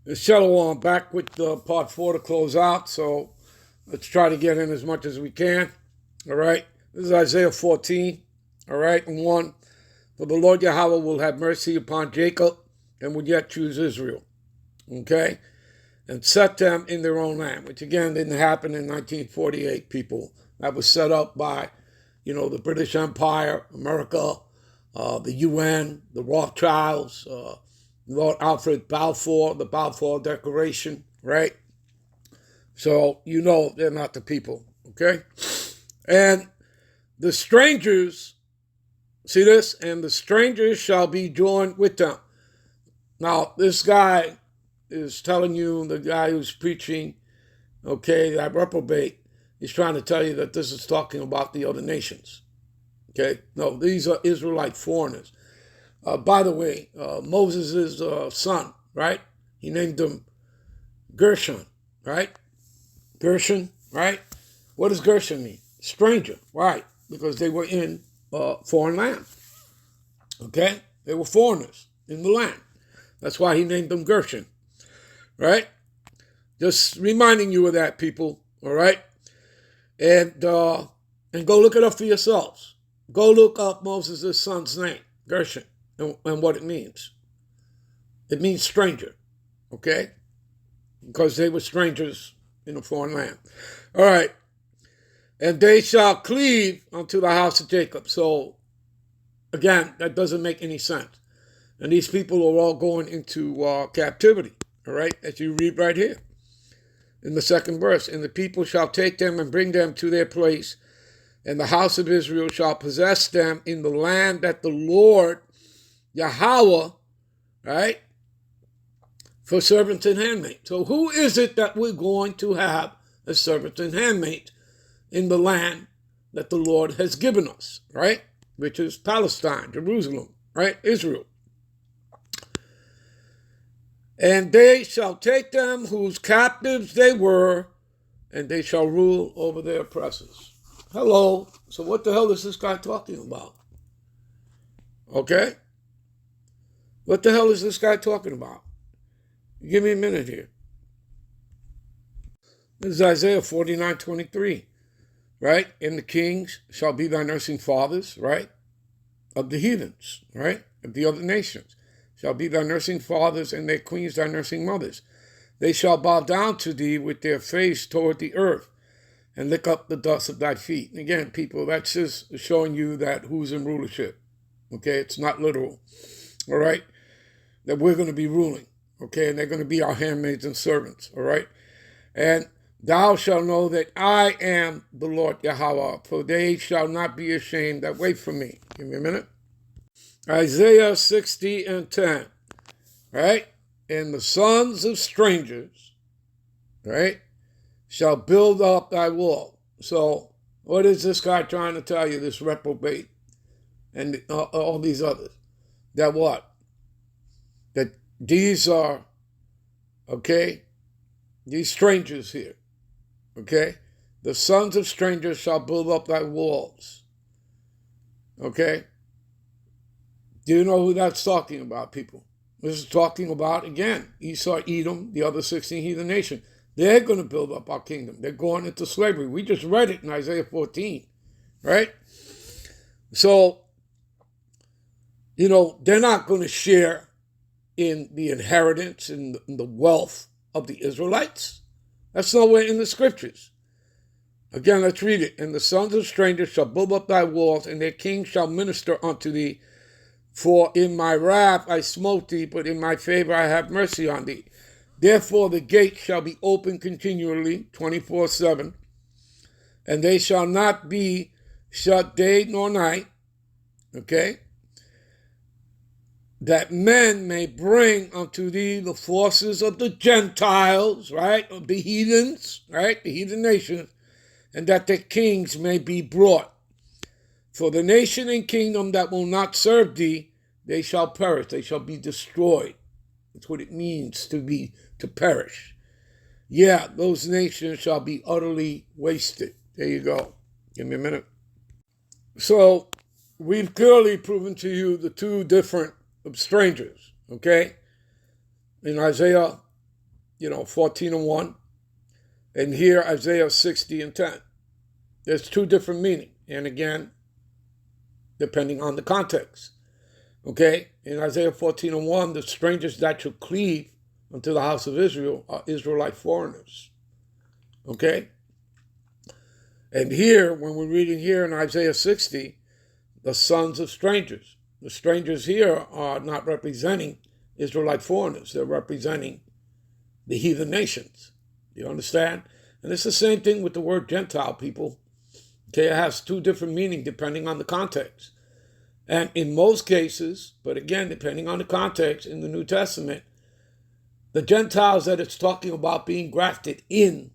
Shalom, back with part 4 to close out. So let's try to get in as much as we can. All right. This is Isaiah 14. All right. And 1. For the Lord Yahweh will have mercy upon Jacob and will yet choose Israel. Okay. And set them in their own land, which again didn't happen in 1948, people. That was set up by, the British Empire, America, the UN, the Rothschilds, Lord Alfred Balfour, the Balfour Declaration, right? So they're not the people, okay? And the strangers, see this? And the strangers shall be joined with them. Now, this guy is telling you, the guy who's preaching, okay, that reprobate, he's trying to tell you that this is talking about the other nations, okay? No, these are Israelite foreigners. By the way, Moses' son, right? He named him Gershon, right? Gershon, right? What does Gershon mean? Stranger, right? Because they were in foreign land, okay? They were foreigners in the land. That's why he named them Gershon, right? Just reminding you of that, people, all right? And go look it up for yourselves. Go look up Moses' son's name, Gershon. And what it means. It means stranger, okay? Because they were strangers in a foreign land. All right. And they shall cleave unto the house of Jacob. So, again, that doesn't make any sense. And these people are all going into captivity, all right, as you read right here in the second verse. And the people shall take them and bring them to their place, and the house of Israel shall possess them in the land that the Lord Yahweh, right, for servants and handmaids. So who is it that we're going to have as servants and handmaids in the land that the Lord has given us, right, which is Palestine, Jerusalem, right, Israel. And they shall take them whose captives they were, and they shall rule over their oppressors. Hello. So what the hell is this guy talking about? Okay? What the hell is this guy talking about? Give me a minute here. This is Isaiah 49:23, right? And the kings shall be thy nursing fathers, right? Of the heathens, right? Of the other nations. Shall be thy nursing fathers, and their queens thy nursing mothers. They shall bow down to thee with their face toward the earth, and lick up the dust of thy feet. And again, people, that's just showing you that who's in rulership. Okay, it's not literal. All right? That we're going to be ruling, okay? And they're going to be our handmaids and servants, all right? And thou shalt know that I am the Lord Yahweh, for they shall not be ashamed that wait for me. Give me a minute. Isaiah 60:10, right? And the sons of strangers, right, shall build up thy wall. So what is this guy trying to tell you, this reprobate and all these others? That what? That these are, okay, these strangers here, okay? The sons of strangers shall build up thy walls, okay? Do you know who that's talking about, people? This is talking about, again, Esau, Edom, the other 16 heathen nations. They're going to build up our kingdom. They're going into slavery. We just read it in Isaiah 14, right? So, they're not going to share in the inheritance and the wealth of the Israelites. That's nowhere in the scriptures. Again, let's read it. And the sons of strangers shall build up thy walls, and their kings shall minister unto thee. For in my wrath I smote thee, but in my favor I have mercy on thee. Therefore the gate shall be open continually, 24/7, and they shall not be shut day nor night, okay? That men may bring unto thee the forces of the Gentiles, right, of the heathens, right, the heathen nations, and that the kings may be brought. For the nation and kingdom that will not serve thee, they shall perish, they shall be destroyed. That's what it means to perish. Yeah, those nations shall be utterly wasted. There you go. Give me a minute. So, we've clearly proven to you the two different strangers, okay? In Isaiah 14 and 1. And here, Isaiah 60 and 10. There's two different meanings. And again, depending on the context. Okay? In Isaiah 14 and 1, the strangers that shall cleave unto the house of Israel are Israelite foreigners. Okay? And here, when we're reading here in Isaiah 60, the sons of strangers. The strangers here are not representing Israelite foreigners. They're representing the heathen nations. You understand? And it's the same thing with the word Gentile, people. Okay, it has two different meanings depending on the context. And in most cases, but again, depending on the context in the New Testament, the Gentiles that it's talking about being grafted in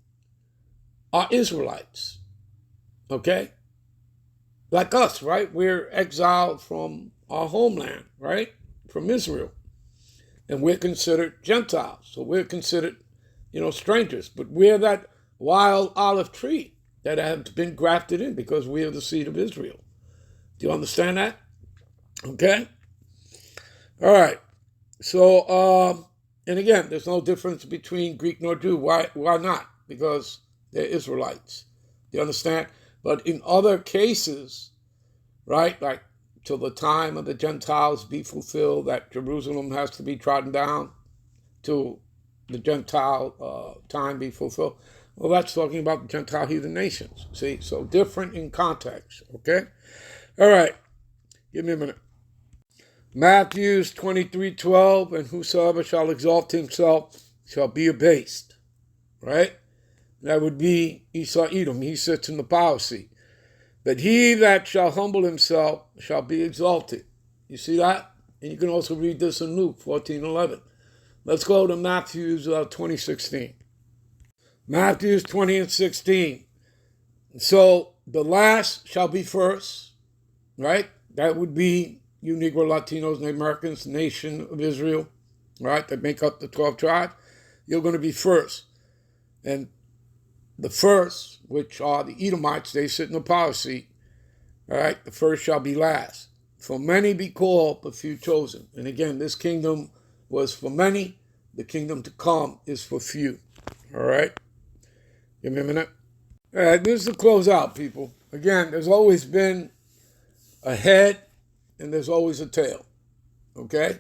are Israelites. Okay? Like us, right? We're exiled from our homeland, right? From Israel. And we're considered Gentiles. So we're considered, strangers. But we're that wild olive tree that have been grafted in because we are the seed of Israel. Do you understand that? Okay? All right. So, and again, there's no difference between Greek nor Jew. Why not? Because they're Israelites. Do you understand? But in other cases, right, like till the time of the Gentiles be fulfilled, that Jerusalem has to be trodden down till the Gentile time be fulfilled. Well, that's talking about the Gentile heathen nations. See, so different in context, okay? All right, give me a minute. Matthew 23:12, and whosoever shall exalt himself shall be abased, right? That would be Esau Edom. He sits in the power seat. But he that shall humble himself shall be exalted. You see that? And you can also read this in Luke 14:11. Let's go to Matthew 20:16. Matthew 20:16. So the last shall be first, right? That would be you Negro, Latinos, and Americans, nation of Israel, right? That make up the 12 tribes. You're going to be first. And the first, which are the Edomites, they sit in the power seat. All right, the first shall be last. For many be called, but few chosen. And again, this kingdom was for many. The kingdom to come is for few. All right, give me a minute. All right, this is the close out, people. Again, there's always been a head and there's always a tail. Okay?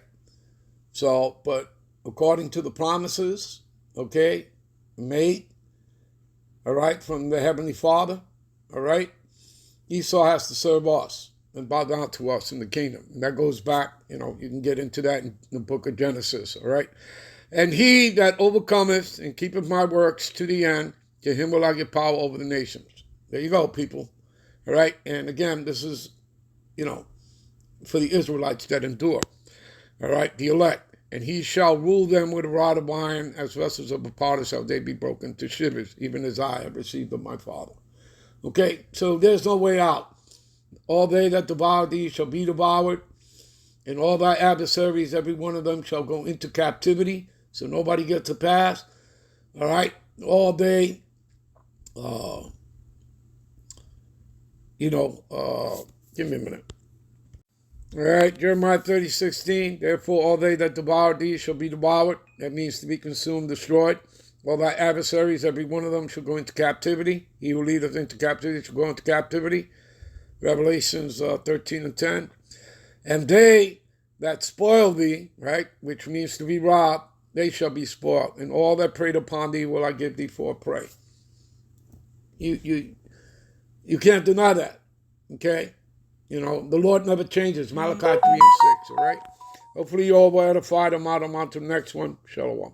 So, but according to the promises, okay, made, all right, from the Heavenly Father, all right, Esau has to serve us and bow down to us in the kingdom. And that goes back, you can get into that in the book of Genesis, all right? And he that overcometh and keepeth my works to the end, to him will I give power over the nations. There you go, people, all right? And again, this is, for the Israelites that endure, all right, the elect. And he shall rule them with a rod of iron, as vessels of a potter shall they be broken to shivers, even as I have received of my Father. Okay, so there's no way out. All they that devour thee shall be devoured, and all thy adversaries, every one of them, shall go into captivity, so nobody gets a pass. All right, all they, give me a minute. All right, Jeremiah 30:16. Therefore, all they that devour thee shall be devoured. That means to be consumed, destroyed. All thy adversaries, every one of them, shall go into captivity. He who leadeth into captivity shall go into captivity. Revelations 13:10. And they that spoil thee, right, which means to be robbed, they shall be spoiled. And all that preyed upon thee will I give thee for a prey. You can't deny that, okay? The Lord never changes. Malachi 3:6, all right? Hopefully you all were edified. I'm out. I'm on to the next one. Shalom.